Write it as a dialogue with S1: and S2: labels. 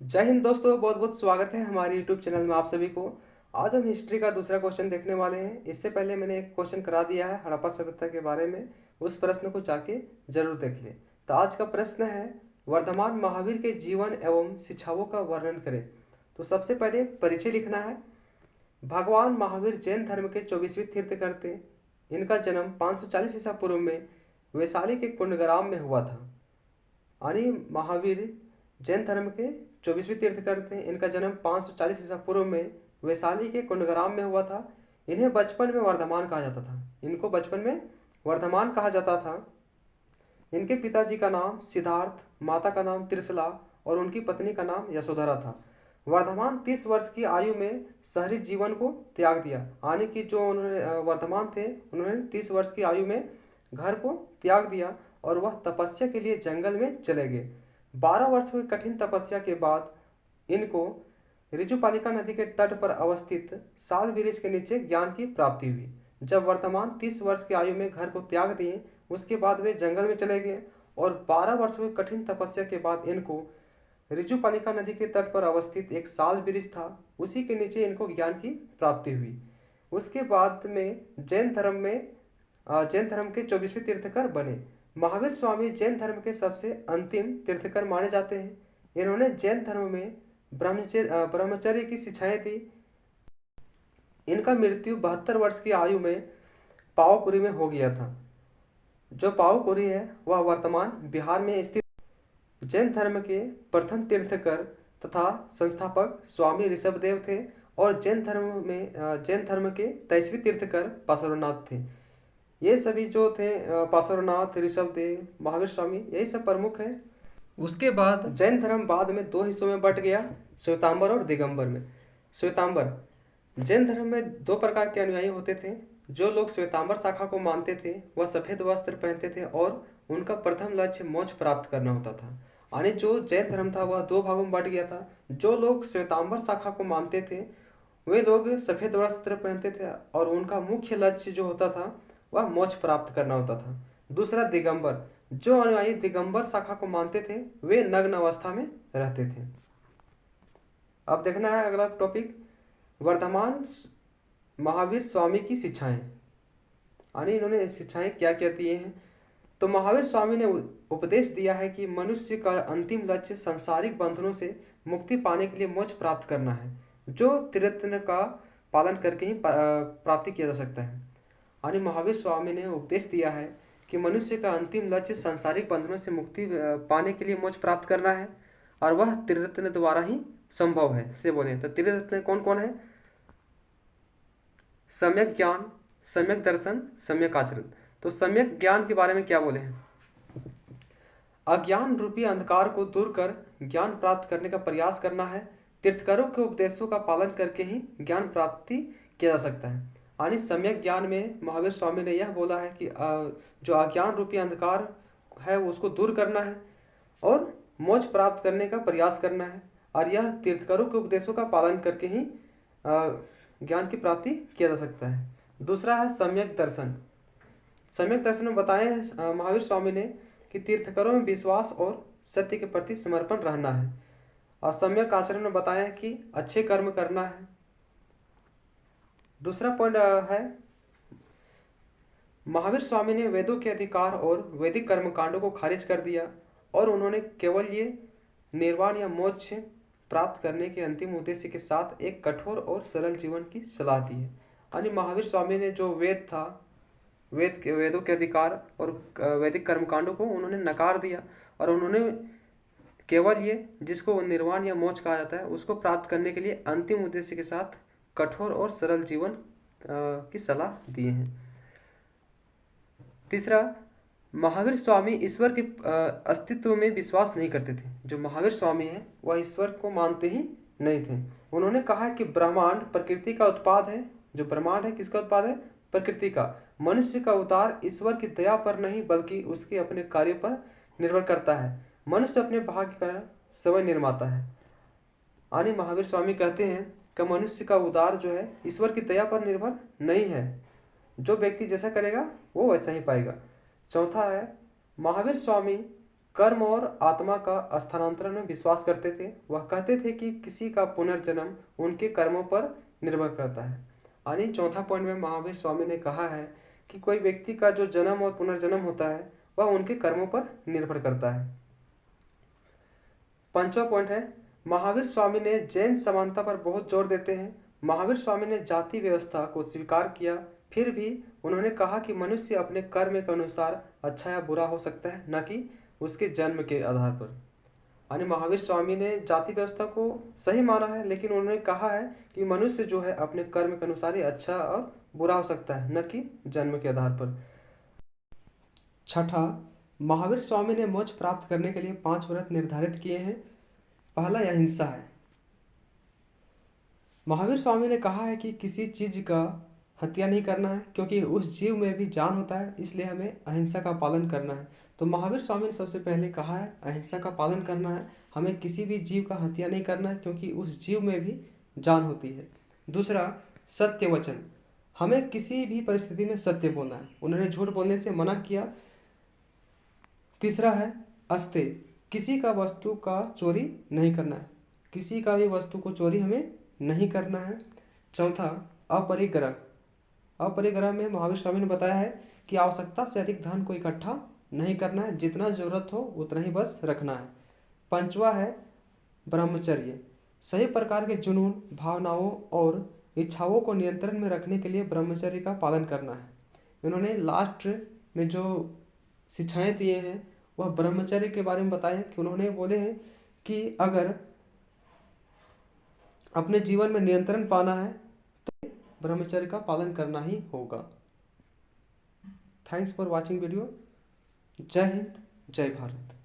S1: जय हिंद दोस्तों, बहुत बहुत स्वागत है हमारे यूट्यूब चैनल में आप सभी को। आज हम हिस्ट्री का दूसरा क्वेश्चन देखने वाले हैं। इससे पहले मैंने एक क्वेश्चन करा दिया है हड़प्पा सभ्यता के बारे में। उस प्रश्न को जाके जरूर देख लें। तो आज का प्रश्न है, वर्धमान महावीर के जीवन एवं शिक्षाओं का वर्णन करें। तो सबसे पहले परिचय लिखना है। भगवान महावीर जैन धर्म के 24वें तीर्थंकर थे। इनका जन्म 540 ईसा पूर्व में वैशाली के कुंडग्राम में हुआ था। यानी महावीर जैन धर्म के 24वें तीर्थंकर थे। इनका जन्म 540 ईसा पूर्व में वैशाली के कुंडग्राम में हुआ था। इन्हें बचपन में वर्धमान कहा जाता था। इनको बचपन में वर्धमान कहा जाता था। इनके पिताजी का नाम सिद्धार्थ, माता का नाम त्रिशला और उनकी पत्नी का नाम यशोधरा था। वर्धमान 30 वर्ष की आयु में शहरी जीवन को त्याग दिया। यानी कि जो उन्होंने वर्धमान थे, उन्होंने 30 वर्ष की आयु में घर को त्याग दिया और वह तपस्या के लिए जंगल में चले गए। 12 वर्ष की कठिन तपस्या के बाद इनको ऋजुपालिका नदी के तट पर अवस्थित साल वृक्ष के नीचे ज्ञान की प्राप्ति हुई। जब वर्तमान 30 वर्ष की आयु में घर को त्याग दिए, उसके बाद वे जंगल में चले गए और 12 वर्षों की कठिन तपस्या के बाद इनको ऋजुपालिका नदी के तट पर अवस्थित एक साल वृक्ष था, उसी के नीचे इनको ज्ञान की प्राप्ति हुई। उसके बाद में जैन धर्म के 24वें तीर्थंकर बने। महावीर स्वामी जैन धर्म के सबसे अंतिम तीर्थंकर माने जाते हैं। इन्होंने जैन धर्म में ब्रह्मचर्य की शिक्षाएं दी। इनका मृत्यु 72 वर्ष की आयु में पावापुरी में हो गया था। जो पावापुरी है वह वर्तमान बिहार में स्थित जैन धर्म के प्रथम तीर्थंकर तथा संस्थापक स्वामी ऋषभदेव थे और जैन धर्म के 23वें तीर्थंकर पार्श्वनाथ थे। ये सभी जो थे पार्श्वनाथ, ऋषभदेव, महावीर स्वामी, यही सब प्रमुख हैं। उसके बाद जैन धर्म बाद में दो हिस्सों में बट गया, श्वेतांबर और दिगंबर में। श्वेतांबर जैन धर्म में दो प्रकार के अनुयायी होते थे। जो लोग श्वेतांबर शाखा को मानते थे वह सफ़ेद वस्त्र पहनते थे और उनका प्रथम लक्ष्य मोक्ष प्राप्त करना होता था। यानी जो जैन धर्म था वह दो भागों में बट गया था। जो लोग श्वेतांबर शाखा को मानते थे वे लोग सफ़ेद वस्त्र पहनते थे और उनका मुख्य लक्ष्य जो होता था वह मोक्ष प्राप्त करना होता था। दूसरा दिगंबर, जो अनुयायी दिगंबर शाखा को मानते थे वे नग्न अवस्था में रहते थे। अब देखना है अगला टॉपिक, वर्धमान महावीर स्वामी की शिक्षाएं। यानी इन्होंने शिक्षाएं क्या क्या दी हैं। तो महावीर स्वामी ने उपदेश दिया है कि मनुष्य का अंतिम लक्ष्य सांसारिक बंधनों से मुक्ति पाने के लिए मोक्ष प्राप्त करना है, जो त्रिरत्न का पालन करके ही प्राप्ति किया जा सकता है। यानी महावीर स्वामी ने उपदेश दिया है कि मनुष्य का अंतिम लक्ष्य सांसारिक बंधनों से मुक्ति पाने के लिए मोक्ष प्राप्त करना है और वह त्रिरत्न द्वारा ही संभव है। से बोले तो त्रिरत्न कौन कौन है? सम्यक ज्ञान, सम्यक दर्शन, सम्यक आचरण। तो सम्यक ज्ञान के बारे में क्या बोले हैं? अज्ञान रूपी अंधकार को दूर कर ज्ञान प्राप्त करने का प्रयास करना है। तीर्थंकरों के उपदेशों का पालन करके ही ज्ञान प्राप्ति किया जा सकता है। यानी सम्यक ज्ञान में महावीर स्वामी ने यह बोला है कि जो अज्ञान रूपी अंधकार है उसको दूर करना है और मोक्ष प्राप्त करने का प्रयास करना है, और यह तीर्थंकरों के उपदेशों का पालन करके ही ज्ञान की प्राप्ति किया जा सकता है। दूसरा है सम्यक दर्शन। सम्यक दर्शन में बताए हैं महावीर स्वामी ने कि तीर्थंकरों में विश्वास और सत्य के प्रति समर्पण रहना है, और सम्यक आचरण में बताया है कि अच्छे कर्म करना है। दूसरा पॉइंट है, महावीर स्वामी ने वेदों के अधिकार और वैदिक कर्मकांडों को खारिज कर दिया और उन्होंने केवल ये निर्वाण या मोक्ष प्राप्त करने के अंतिम उद्देश्य के साथ एक कठोर और सरल जीवन की सलाह दी है। यानी महावीर स्वामी ने जो वेद था, वेदों के अधिकार और वैदिक कर्मकांडों को उन्होंने नकार दिया और उन्होंने केवल ये जिसको निर्वाण या मोक्ष कहा जाता है उसको प्राप्त करने के लिए अंतिम उद्देश्य के साथ कठोर और सरल जीवन की सलाह दिए हैं। तीसरा, महावीर स्वामी ईश्वर के अस्तित्व में विश्वास नहीं करते थे। जो महावीर स्वामी हैं वह ईश्वर को मानते ही नहीं थे। उन्होंने कहा कि ब्रह्मांड प्रकृति का उत्पाद है। जो ब्रह्मांड है किसका उत्पाद है? प्रकृति का। मनुष्य का उद्धार ईश्वर की दया पर नहीं बल्कि उसके अपने कार्य पर निर्भर करता है। मनुष्य अपने भाग्य का स्वयं निर्माता है। यानी महावीर स्वामी कहते हैं कि मनुष्य का उद्धार जो है ईश्वर की दया पर निर्भर नहीं है। जो व्यक्ति जैसा करेगा वो वैसा ही पाएगा। चौथा है, महावीर स्वामी कर्म और आत्मा का स्थानांतरण में विश्वास करते थे। वह कहते थे कि किसी का पुनर्जन्म उनके कर्मों पर निर्भर करता है। यानी चौथा पॉइंट में महावीर स्वामी ने कहा है कि कोई व्यक्ति का जो जन्म और पुनर्जन्म होता है वह उनके कर्मों पर निर्भर करता है। पांचवा पॉइंट है, महावीर स्वामी ने जैन समानता पर बहुत जोर देते हैं। महावीर स्वामी ने जाति व्यवस्था को स्वीकार किया, फिर भी उन्होंने कहा कि मनुष्य अपने कर्म के अनुसार अच्छा या बुरा हो सकता है, न कि उसके जन्म के आधार पर। यानी महावीर स्वामी ने जाति व्यवस्था को सही माना है, लेकिन उन्होंने कहा है कि मनुष्य जो है अपने कर्म के अनुसार ही अच्छा और बुरा हो सकता है, न कि जन्म के आधार पर। छठा, महावीर स्वामी ने मोक्ष प्राप्त करने के लिए 5 व्रत निर्धारित किए हैं। पहला अहिंसा है। महावीर स्वामी ने कहा है कि किसी चीज का हत्या नहीं करना है, क्योंकि उस जीव में भी जान होता है, इसलिए हमें अहिंसा का पालन करना है। तो महावीर स्वामी ने सबसे पहले कहा है अहिंसा का पालन करना है, हमें किसी भी जीव का हत्या नहीं करना है, क्योंकि उस जीव में भी जान होती है। दूसरा, सत्य वचन, हमें किसी भी परिस्थिति में सत्य बोलना है, उन्होंने झूठ बोलने से मना किया। तीसरा है अस्तेय, किसी का वस्तु का चोरी नहीं करना है, किसी का भी वस्तु को चोरी हमें नहीं करना है। चौथा, अपरिग्रह, अपरिग्रह में महावीर स्वामी ने बताया है कि आवश्यकता से अधिक धन को इकट्ठा नहीं करना है, जितना जरूरत हो उतना ही बस रखना है। पांचवा है ब्रह्मचर्य, सही प्रकार के जुनून, भावनाओं और इच्छाओं को नियंत्रण में रखने के लिए ब्रह्मचर्य का पालन करना है। इन्होंने लास्ट में जो शिक्षाएं दिए हैं वह ब्रह्मचर्य के बारे में बताए हैं कि उन्होंने बोले हैं कि अगर अपने जीवन में नियंत्रण पाना है तो ब्रह्मचर्य का पालन करना ही होगा। Thanks for watching video. जय हिंद, जय भारत।